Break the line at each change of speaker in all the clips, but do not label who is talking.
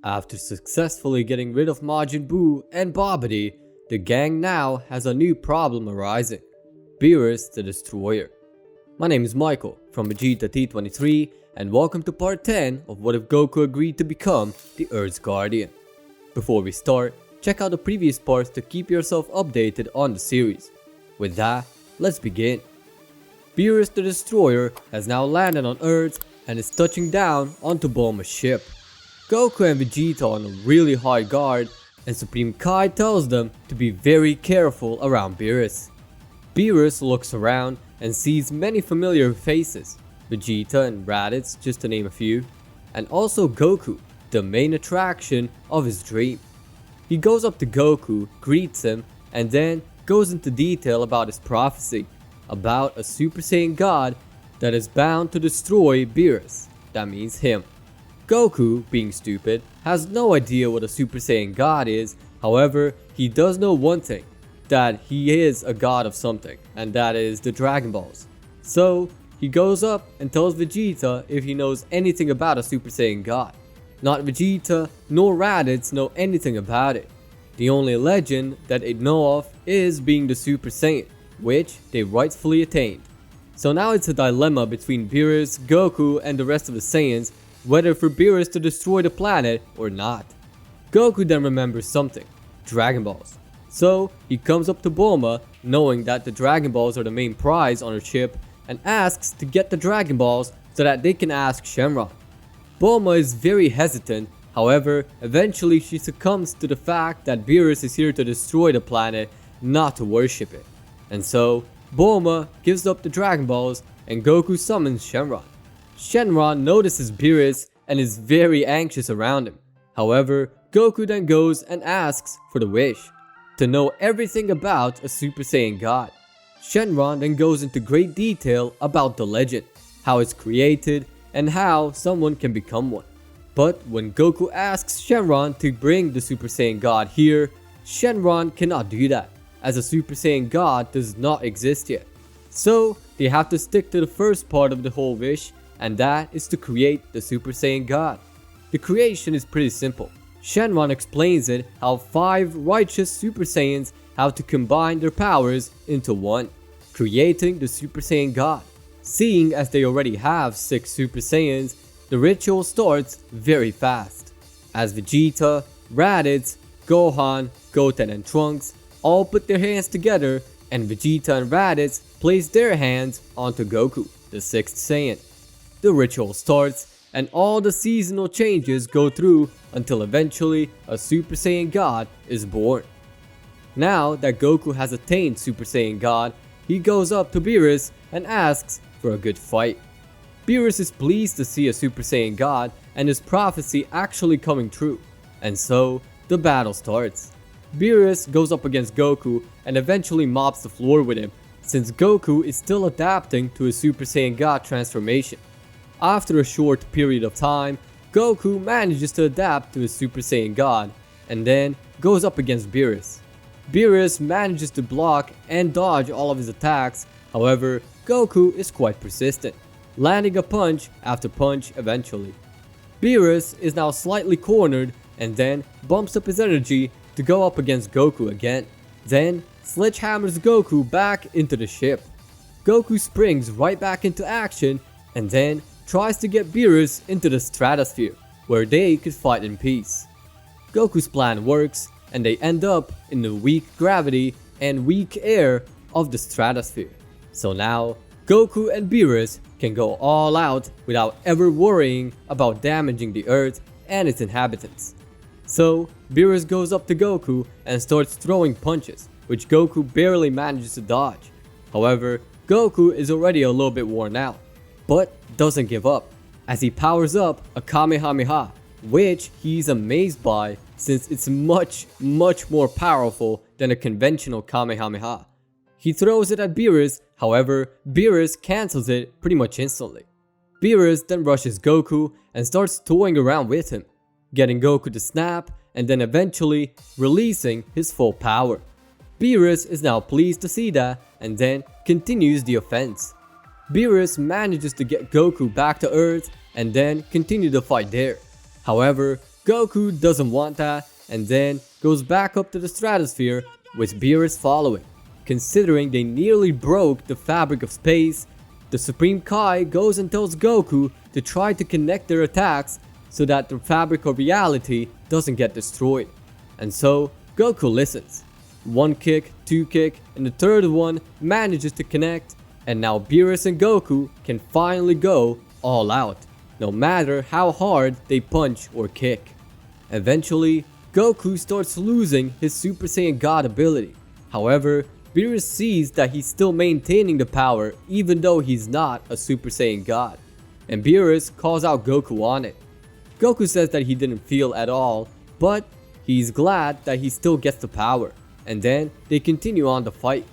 After successfully getting rid of Majin Buu and Babidi, the gang now has a new problem arising: Beerus the Destroyer. My name is Michael from Vegeta T23 and welcome to part 10 of What If Goku Agreed to Become the Earth's Guardian. Before we start, check out the previous parts to keep yourself updated on the series. With that, let's begin. Beerus the Destroyer has now landed on Earth and is touching down onto Bulma's ship. Goku and Vegeta are on a really high guard, and Supreme Kai tells them to be very careful around Beerus. Beerus looks around and sees many familiar faces, Vegeta and Raditz just to name a few, and also Goku, the main attraction of his dream. He goes up to Goku, greets him, and then goes into detail about his prophecy, about a Super Saiyan God that is bound to destroy Beerus, that means him. Goku, being stupid, has no idea what a Super Saiyan God is. However, he does know one thing, that he is a god of something, and that is the Dragon Balls. So, he goes up and tells Vegeta if he knows anything about a Super Saiyan God. Not Vegeta nor Raditz know anything about it. The only legend that they know of is being the Super Saiyan, which they rightfully attained. So now it's a dilemma between Beerus, Goku, and the rest of the Saiyans, whether for Beerus to destroy the planet or not. Goku then remembers something: Dragon Balls. So he comes up to Bulma, knowing that the Dragon Balls are the main prize on her ship, and asks to get the Dragon Balls so that they can ask Shenron. Bulma is very hesitant, however, eventually she succumbs to the fact that Beerus is here to destroy the planet, not to worship it. And so, Bulma gives up the Dragon Balls and Goku summons Shenron. Shenron notices Beerus and is very anxious around him. However, Goku then goes and asks for the wish to know everything about a Super Saiyan God. Shenron then goes into great detail about the legend, how it's created, and how someone can become one. But when Goku asks Shenron to bring the Super Saiyan God here, Shenron cannot do that, as a Super Saiyan God does not exist yet. So they have to stick to the first part of the whole wish, and that is to create the Super Saiyan God. The creation is pretty simple. Shenron explains it how 5 righteous Super Saiyans have to combine their powers into one, creating the Super Saiyan God. Seeing as they already have 6 Super Saiyans, the ritual starts very fast, as Vegeta, Raditz, Gohan, Goten and Trunks all put their hands together, and Vegeta and Raditz place their hands onto Goku, the 6th Saiyan. The ritual starts, and all the seasonal changes go through until eventually a Super Saiyan God is born. Now that Goku has attained Super Saiyan God, he goes up to Beerus and asks for a good fight. Beerus is pleased to see a Super Saiyan God and his prophecy actually coming true, and so the battle starts. Beerus goes up against Goku and eventually mops the floor with him, since Goku is still adapting to his Super Saiyan God transformation. After a short period of time, Goku manages to adapt to his Super Saiyan God, and then goes up against Beerus. Beerus manages to block and dodge all of his attacks, however, Goku is quite persistent, landing a punch after punch eventually. Beerus is now slightly cornered and then bumps up his energy to go up against Goku again, then sledgehammers Goku back into the ship. Goku springs right back into action and then tries to get Beerus into the stratosphere, where they could fight in peace. Goku's plan works, and they end up in the weak gravity and weak air of the stratosphere. So now, Goku and Beerus can go all out without ever worrying about damaging the Earth and its inhabitants. So, Beerus goes up to Goku and starts throwing punches, which Goku barely manages to dodge. However, Goku is already a little bit worn out, but doesn't give up, as he powers up a Kamehameha, which he's amazed by since it's much more powerful than a conventional Kamehameha. He throws it at Beerus, however, Beerus cancels it pretty much instantly. Beerus then rushes Goku and starts toying around with him, getting Goku to snap and then eventually releasing his full power. Beerus is now pleased to see that and then continues the offense. Beerus manages to get Goku back to Earth and then continue the fight there. However, Goku doesn't want that and then goes back up to the stratosphere with Beerus following. Considering they nearly broke the fabric of space, the Supreme Kai goes and tells Goku to try to connect their attacks so that the fabric of reality doesn't get destroyed. And so Goku listens. One kick, two kick, and the third one manages to connect, and now Beerus and Goku can finally go all out, no matter how hard they punch or kick. Eventually, Goku starts losing his Super Saiyan God ability. However, Beerus sees that he's still maintaining the power even though he's not a Super Saiyan God, and Beerus calls out Goku on it. Goku says that he didn't feel at all, but he's glad that he still gets the power, and then they continue on the fight.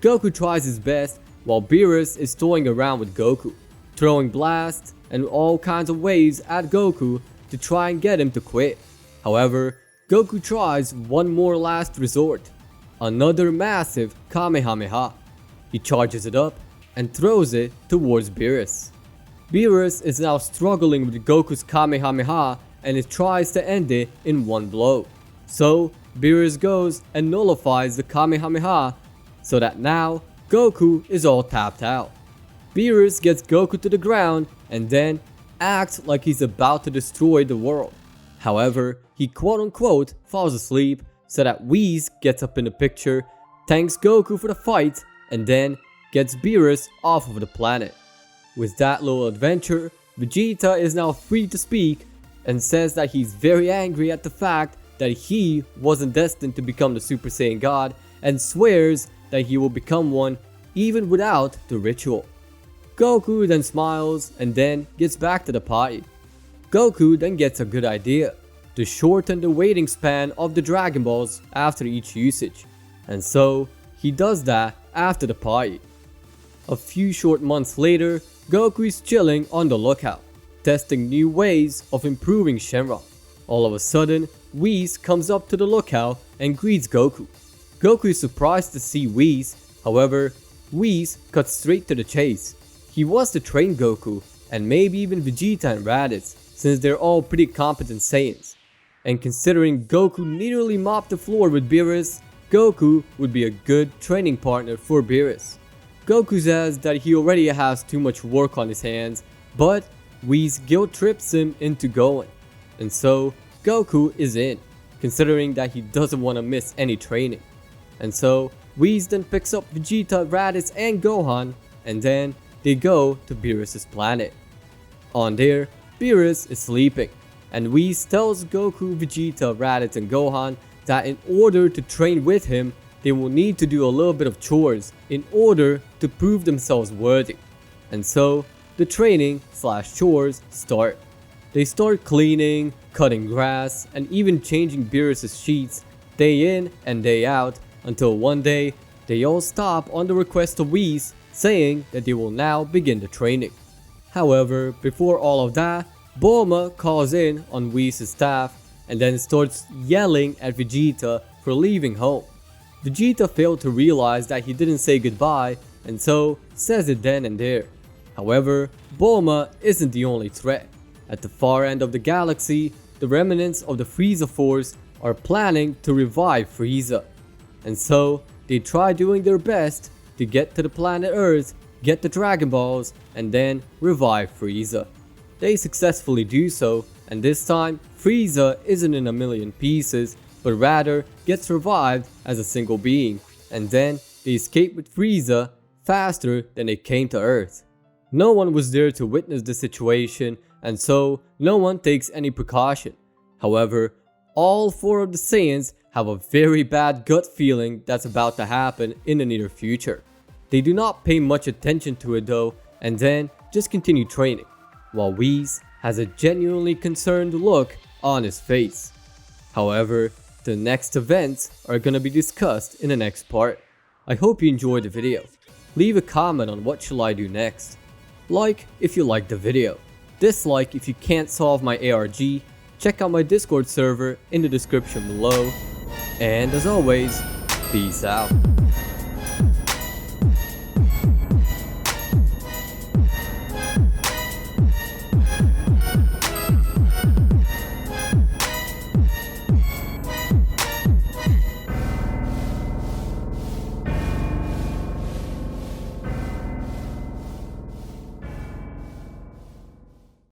Goku tries his best while Beerus is toying around with Goku, throwing blasts and all kinds of waves at Goku to try and get him to quit. However, Goku tries one more last resort, another massive Kamehameha. He charges it up and throws it towards Beerus. Beerus is now struggling with Goku's Kamehameha and it tries to end it in one blow. So Beerus goes and nullifies the Kamehameha so that now Goku is all tapped out. Beerus gets Goku to the ground and then acts like he's about to destroy the world. However, he quote-unquote falls asleep so that Whis gets up in the picture, thanks Goku for the fight, and then gets Beerus off of the planet. With that little adventure, Vegeta is now free to speak and says that he's very angry at the fact that he wasn't destined to become the Super Saiyan God and swears that he will become one even without the ritual. Goku then smiles and then gets back to the party. Goku then gets a good idea to shorten the waiting span of the Dragon Balls after each usage, and so he does that after the party. A few short months later, Goku is chilling on the lookout, testing new ways of improving Shenron. All of a sudden, Whis comes up to the lookout and greets Goku. Goku is surprised to see Whis, however, Whis cuts straight to the chase. He wants to train Goku, and maybe even Vegeta and Raditz, since they're all pretty competent Saiyans. And considering Goku nearly mopped the floor with Beerus, Goku would be a good training partner for Beerus. Goku says that he already has too much work on his hands, but Whis guilt trips him into going. And so Goku is in, considering that he doesn't want to miss any training. And so Whis then picks up Vegeta, Raditz, and Gohan, and then they go to Beerus' planet. On there, Beerus is sleeping, and Whis tells Goku, Vegeta, Raditz, and Gohan that in order to train with him, they will need to do a little bit of chores in order to prove themselves worthy. And so the training / chores start. They start cleaning, cutting grass, and even changing Beerus' sheets day in and day out until one day they all stop on the request of Whis, saying that they will now begin the training. However, before all of that, Bulma calls in on Whis' staff and then starts yelling at Vegeta for leaving home. Vegeta failed to realize that he didn't say goodbye and so says it then and there. However, Bulma isn't the only threat. At the far end of the galaxy, the remnants of the Frieza Force are planning to revive Frieza. And so, they try doing their best to get to the planet Earth, get the Dragon Balls, and then revive Frieza. They successfully do so, and this time, Frieza isn't in a million pieces, but rather gets revived as a single being, and then they escape with Frieza faster than they came to Earth. No one was there to witness the situation, and so no one takes any precaution. However, all 4 of the Saiyans have a very bad gut feeling that's about to happen in the near future. They do not pay much attention to it though, and then just continue training, while Whis has a genuinely concerned look on his face. However, the next events are gonna be discussed in the next part. I hope you enjoyed the video. Leave a comment on what shall I do next. Like if you liked the video. Dislike if you can't solve my ARG. Check out my Discord server in the description below. And as always, peace out.